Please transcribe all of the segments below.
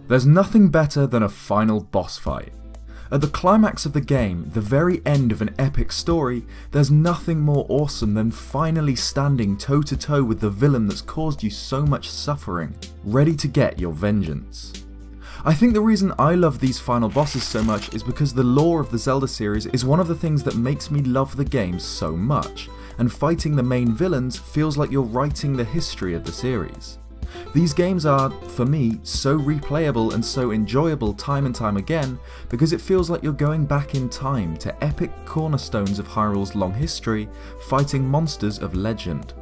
There's nothing better than a final boss fight. At the climax of the game, the very end of an epic story, there's nothing more awesome than finally standing toe to toe with the villain that's caused you so much suffering, ready to get your vengeance. I think the reason I love these final bosses so much is because the lore of the Zelda series is one of the things that makes me love the game so much, and fighting the main villains feels like you're writing the history of the series. These games are, for me, so replayable and so enjoyable time and time again because it feels like you're going back in time to epic cornerstones of Hyrule's long history, fighting monsters of legend.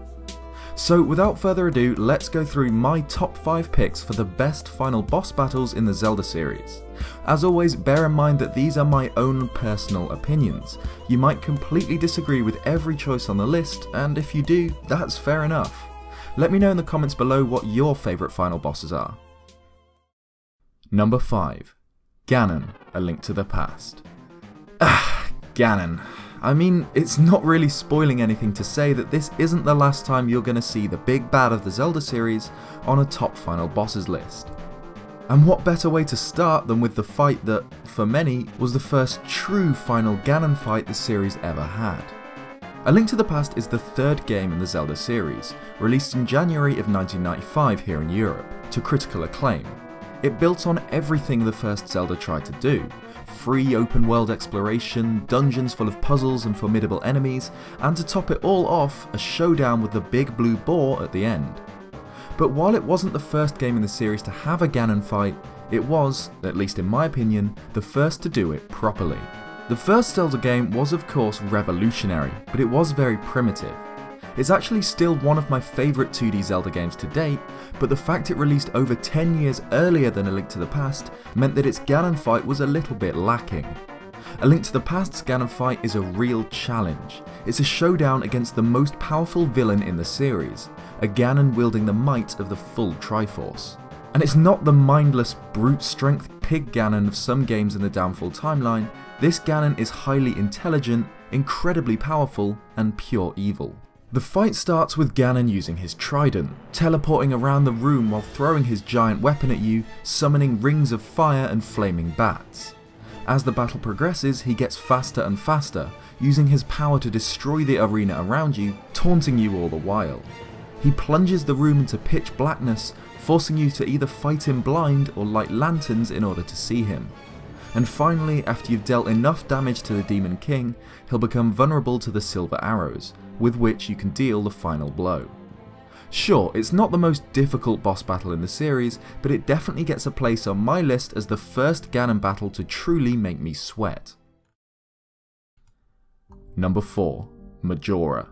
So without further ado, let's go through my top 5 picks for the best final boss battles in the Zelda series. As always, bear in mind that these are my own personal opinions. You might completely disagree with every choice on the list, and if you do, that's fair enough. Let me know in the comments below what your favourite final bosses are. Number 5. Ganon, A Link to the Past. Ganon. I mean, it's not really spoiling anything to say that this isn't the last time you're going to see the big bad of the Zelda series on a top final bosses list. And what better way to start than with the fight that, for many, was the first true final Ganon fight the series ever had. A Link to the Past is the third game in the Zelda series, released in January of 1995 here in Europe, to critical acclaim. It built on everything the first Zelda tried to do: free open world exploration, dungeons full of puzzles and formidable enemies, and to top it all off, a showdown with the big blue boar at the end. But while it wasn't the first game in the series to have a Ganon fight, it was, at least in my opinion, the first to do it properly. The first Zelda game was of course revolutionary, but it was very primitive. It's actually still one of my favourite 2D Zelda games to date, but the fact it released over 10 years earlier than A Link to the Past meant that its Ganon fight was a little bit lacking. A Link to the Past's Ganon fight is a real challenge. It's a showdown against the most powerful villain in the series, a Ganon wielding the might of the full Triforce. And it's not the mindless, brute strength pig Ganon of some games in the Downfall timeline. This Ganon is highly intelligent, incredibly powerful, and pure evil. The fight starts with Ganon using his trident, teleporting around the room while throwing his giant weapon at you, summoning rings of fire and flaming bats. As the battle progresses, he gets faster and faster, using his power to destroy the arena around you, taunting you all the while. He plunges the room into pitch blackness, forcing you to either fight him blind or light lanterns in order to see him. And finally, after you've dealt enough damage to the Demon King, he'll become vulnerable to the silver arrows, with which you can deal the final blow. Sure, it's not the most difficult boss battle in the series, but it definitely gets a place on my list as the first Ganon battle to truly make me sweat. Number 4. Majora.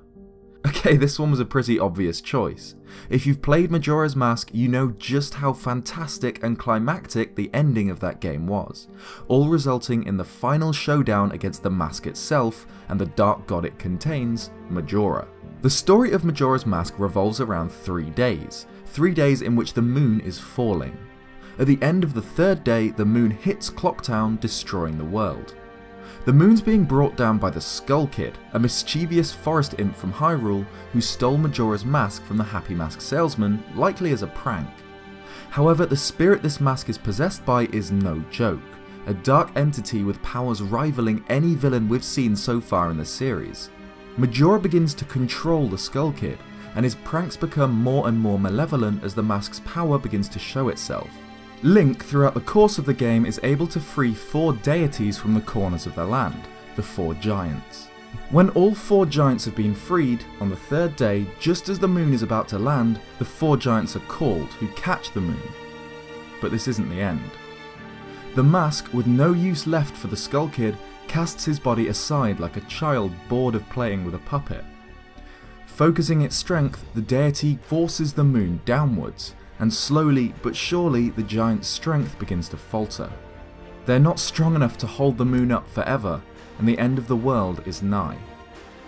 Okay, this one was a pretty obvious choice. If you've played Majora's Mask, you know just how fantastic and climactic the ending of that game was, all resulting in the final showdown against the mask itself and the dark god it contains, Majora. The story of Majora's Mask revolves around 3 days, 3 days in which the moon is falling. At the end of the 3rd day, the moon hits Clocktown, destroying the world. The moon's being brought down by the Skull Kid, a mischievous forest imp from Hyrule who stole Majora's mask from the Happy Mask salesman, likely as a prank. However, the spirit this mask is possessed by is no joke, a dark entity with powers rivaling any villain we've seen so far in the series. Majora begins to control the Skull Kid, and his pranks become more and more malevolent as the mask's power begins to show itself. Link, throughout the course of the game, is able to free 4 deities from the corners of the land, the 4 giants. When all 4 giants have been freed, on the 3rd day, just as the moon is about to land, the 4 giants are called, who catch the moon. But this isn't the end. The mask, with no use left for the Skull Kid, casts his body aside like a child bored of playing with a puppet. Focusing its strength, the deity forces the moon downwards, and slowly but surely the giant's strength begins to falter. They're not strong enough to hold the moon up forever, and the end of the world is nigh.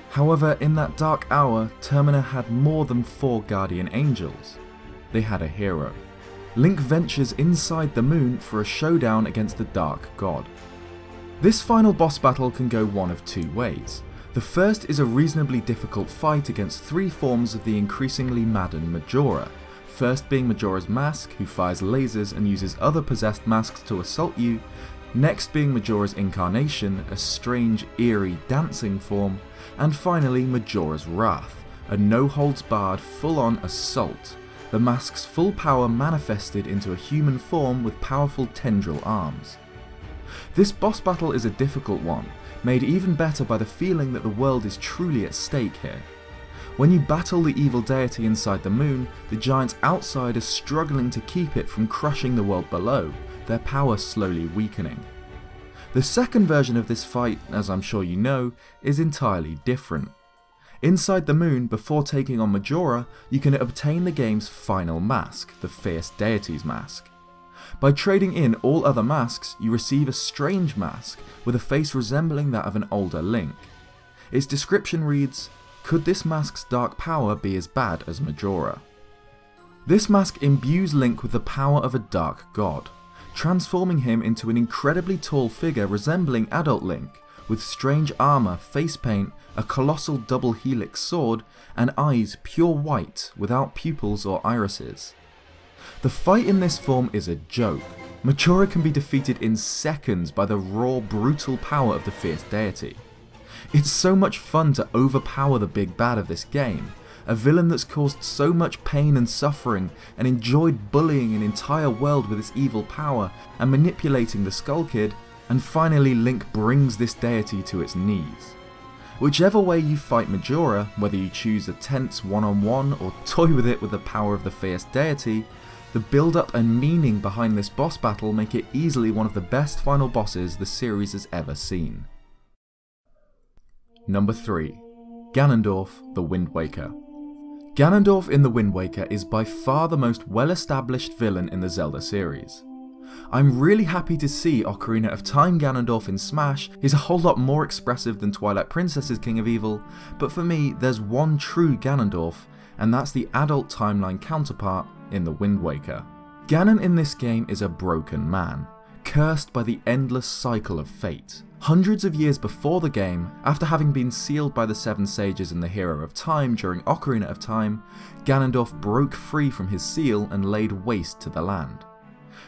However, in that dark hour, Termina had more than 4 guardian angels. They had a hero. Link ventures inside the moon for a showdown against the Dark God. This final boss battle can go one of 2 ways. The first is a reasonably difficult fight against 3 forms of the increasingly maddened Majora, first being Majora's Mask, who fires lasers and uses other possessed masks to assault you, next being Majora's Incarnation, a strange, eerie, dancing form, and finally Majora's Wrath, a no-holds-barred, full-on assault, the mask's full power manifested into a human form with powerful tendril arms. This boss battle is a difficult one, made even better by the feeling that the world is truly at stake here. When you battle the evil deity inside the moon, the giants outside are struggling to keep it from crushing the world below, their power slowly weakening. The second version of this fight, as I'm sure you know, is entirely different. Inside the moon, before taking on Majora, you can obtain the game's final mask, the Fierce Deity's mask. By trading in all other masks, you receive a strange mask with a face resembling that of an older Link. Its description reads, "Could this mask's dark power be as bad as Majora?" This mask imbues Link with the power of a dark god, transforming him into an incredibly tall figure resembling adult Link, with strange armour, face paint, a colossal double helix sword, and eyes pure white without pupils or irises. The fight in this form is a joke. Majora can be defeated in seconds by the raw, brutal power of the Fierce Deity. It's so much fun to overpower the big bad of this game, a villain that's caused so much pain and suffering and enjoyed bullying an entire world with its evil power and manipulating the Skull Kid, and finally Link brings this deity to its knees. Whichever way you fight Majora, whether you choose a tense one-on-one or toy with it with the power of the Fierce Deity, the build-up and meaning behind this boss battle make it easily one of the best final bosses the series has ever seen. Number 3. Ganondorf, the Wind Waker. Ganondorf in the Wind Waker is by far the most well-established villain in the Zelda series. I'm really happy to see Ocarina of Time Ganondorf in Smash. He's a whole lot more expressive than Twilight Princess's King of Evil, but for me there's one true Ganondorf, and that's the adult timeline counterpart in the Wind Waker. Ganon in this game is a broken man, cursed by the endless cycle of fate. Hundreds of years before the game, after having been sealed by the Seven Sages and the Hero of Time during Ocarina of Time, Ganondorf broke free from his seal and laid waste to the land.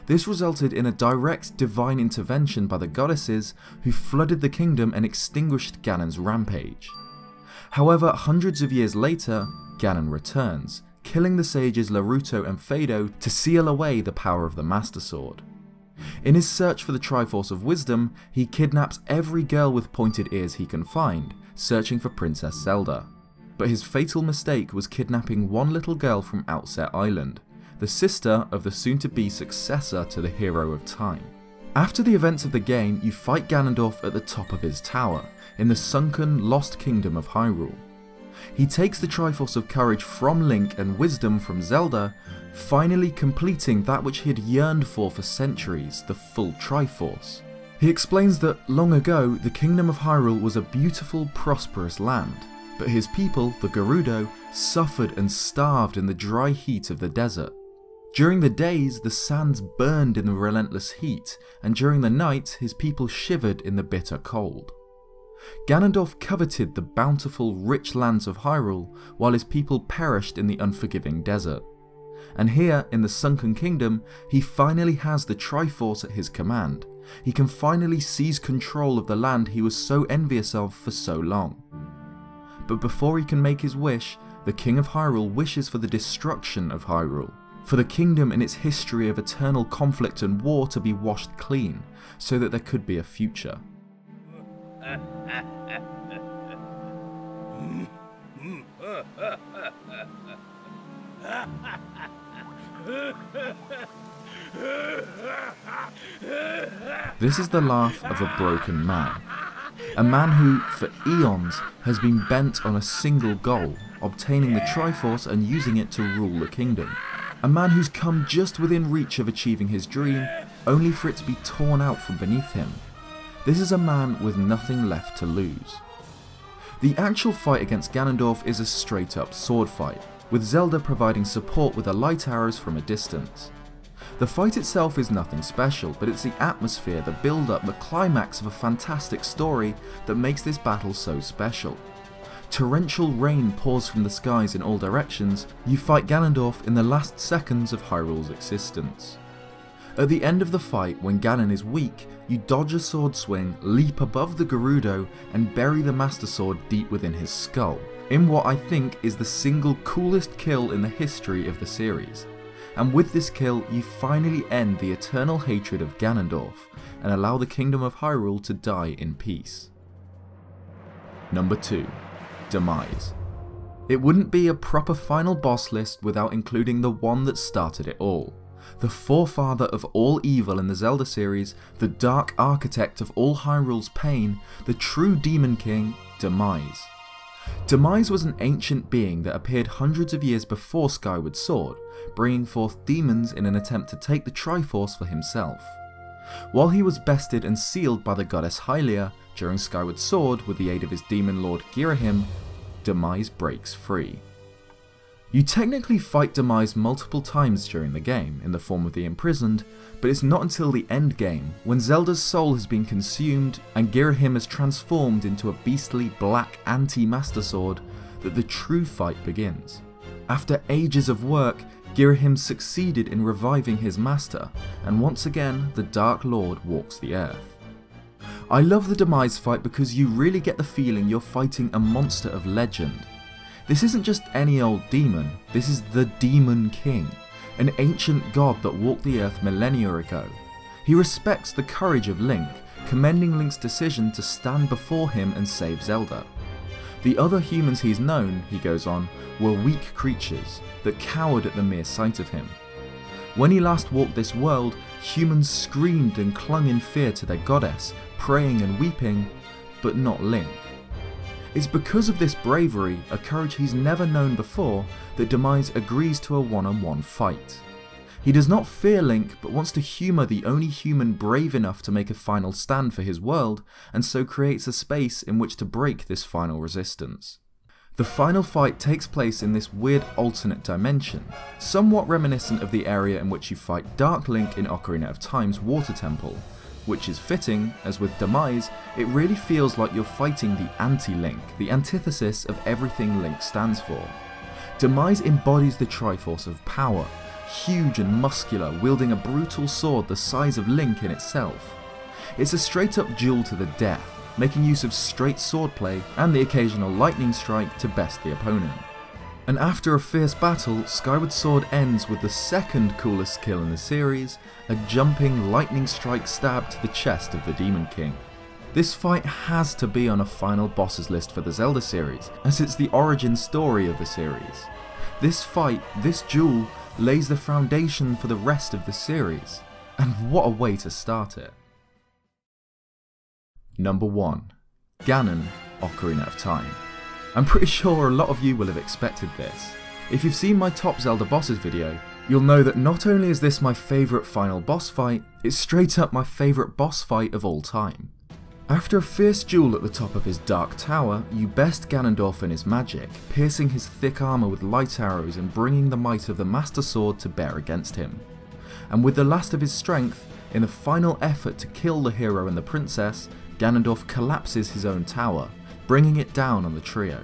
This resulted in a direct divine intervention by the goddesses who flooded the kingdom and extinguished Ganon's rampage. However, hundreds of years later, Ganon returns, killing the sages Laruto and Fado to seal away the power of the Master Sword. In his search for the Triforce of Wisdom, he kidnaps every girl with pointed ears he can find, searching for Princess Zelda. But his fatal mistake was kidnapping one little girl from Outset Island, the sister of the soon-to-be successor to the Hero of Time. After the events of the game, you fight Ganondorf at the top of his tower, in the sunken, lost kingdom of Hyrule. He takes the Triforce of Courage from Link and Wisdom from Zelda, finally completing that which he had yearned for centuries, the full Triforce. He explains that long ago, the Kingdom of Hyrule was a beautiful, prosperous land, but his people, the Gerudo, suffered and starved in the dry heat of the desert. During the days, the sands burned in the relentless heat, and during the night, his people shivered in the bitter cold. Ganondorf coveted the bountiful, rich lands of Hyrule, while his people perished in the unforgiving desert. And here, in the Sunken Kingdom, he finally has the Triforce at his command. He can finally seize control of the land he was so envious of for so long. But before he can make his wish, the King of Hyrule wishes for the destruction of Hyrule, for the kingdom and its history of eternal conflict and war to be washed clean, so that there could be a future. This is the laugh of a broken man. A man who, for eons, has been bent on a single goal, obtaining the Triforce and using it to rule the kingdom. A man who's come just within reach of achieving his dream, only for it to be torn out from beneath him. This is a man with nothing left to lose. The actual fight against Ganondorf is a straight up sword fight, with Zelda providing support with the light arrows from a distance. The fight itself is nothing special, but it's the atmosphere, the build up, the climax of a fantastic story that makes this battle so special. Torrential rain pours from the skies in all directions. You fight Ganondorf in the last seconds of Hyrule's existence. At the end of the fight, when Ganon is weak, you dodge a sword swing, leap above the Gerudo, and bury the Master Sword deep within his skull, in what I think is the single coolest kill in the history of the series. And with this kill, you finally end the eternal hatred of Ganondorf, and allow the Kingdom of Hyrule to die in peace. Number 2. Demise. It wouldn't be a proper final boss list without including the one that started it all. The forefather of all evil in the Zelda series, the dark architect of all Hyrule's pain, the true Demon King, Demise. Demise was an ancient being that appeared hundreds of years before Skyward Sword, bringing forth demons in an attempt to take the Triforce for himself. While he was bested and sealed by the goddess Hylia during Skyward Sword with the aid of his demon lord Girahim, Demise breaks free. You technically fight Demise multiple times during the game in the form of the Imprisoned, but it's not until the end game, when Zelda's soul has been consumed and Girahim has transformed into a beastly black anti-Master Sword, that the true fight begins. After ages of work, Girahim succeeded in reviving his master, and once again the Dark Lord walks the earth. I love the Demise fight because you really get the feeling you're fighting a monster of legend. This isn't just any old demon, this is the Demon King, an ancient god that walked the earth millennia ago. He respects the courage of Link, commending Link's decision to stand before him and save Zelda. The other humans he's known, he goes on, were weak creatures that cowered at the mere sight of him. When he last walked this world, humans screamed and clung in fear to their goddess, praying and weeping, but not Link. It's because of this bravery, a courage he's never known before, that Demise agrees to a one-on-one fight. He does not fear Link, but wants to humour the only human brave enough to make a final stand for his world, and so creates a space in which to break this final resistance. The final fight takes place in this weird alternate dimension, somewhat reminiscent of the area in which you fight Dark Link in Ocarina of Time's Water Temple, which is fitting, as with Demise, it really feels like you're fighting the anti-Link, the antithesis of everything Link stands for. Demise embodies the Triforce of power, huge and muscular, wielding a brutal sword the size of Link in itself. It's a straight up duel to the death, making use of straight swordplay and the occasional lightning strike to best the opponent. And after a fierce battle, Skyward Sword ends with the second coolest kill in the series, a jumping lightning strike stab to the chest of the Demon King. This fight has to be on a final bosses list for the Zelda series, as it's the origin story of the series. This fight, this duel, lays the foundation for the rest of the series, and what a way to start it. Number 1. Ganon, Ocarina of Time. I'm pretty sure a lot of you will have expected this. If you've seen my top Zelda bosses video, you'll know that not only is this my favourite final boss fight, it's straight up my favourite boss fight of all time. After a fierce duel at the top of his dark tower, you best Ganondorf and his magic, piercing his thick armour with light arrows and bringing the might of the Master Sword to bear against him. And with the last of his strength, in a final effort to kill the hero and the princess, Ganondorf collapses his own tower, bringing it down on the trio.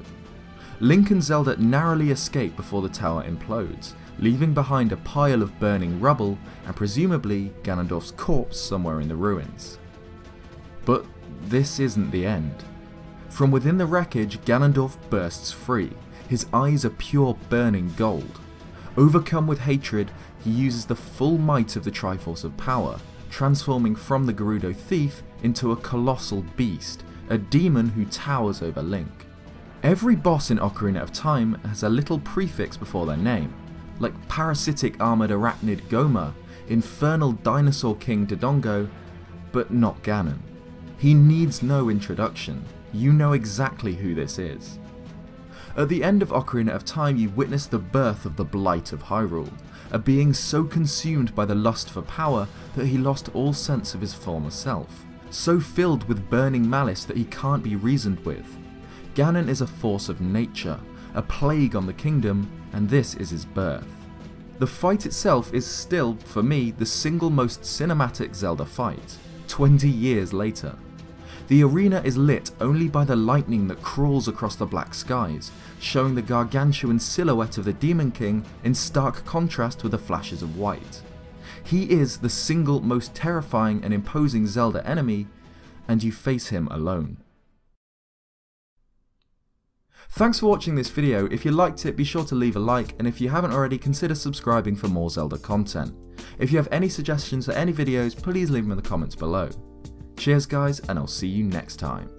Link and Zelda narrowly escape before the tower implodes, leaving behind a pile of burning rubble and presumably Ganondorf's corpse somewhere in the ruins. But this isn't the end. From within the wreckage, Ganondorf bursts free, his eyes are pure burning gold. Overcome with hatred, he uses the full might of the Triforce of Power, transforming from the Gerudo Thief into a colossal beast, a demon who towers over Link. Every boss in Ocarina of Time has a little prefix before their name, like parasitic armoured arachnid Goma, infernal dinosaur king Dodongo, but not Ganon. He needs no introduction, you know exactly who this is. At the end of Ocarina of Time you witness the birth of the Blight of Hyrule, a being so consumed by the lust for power that he lost all sense of his former self, so filled with burning malice that he can't be reasoned with. Ganon is a force of nature, a plague on the kingdom, and this is his birth. The fight itself is still, for me, the single most cinematic Zelda fight, 20 years later. The arena is lit only by the lightning that crawls across the black skies, showing the gargantuan silhouette of the Demon King in stark contrast with the flashes of white. He is the single most terrifying and imposing Zelda enemy, and you face him alone. Thanks for watching this video. If you liked it, be sure to leave a like, and if you haven't already, consider subscribing for more Zelda content. If you have any suggestions for any videos, please leave them in the comments below. Cheers guys, and I'll see you next time.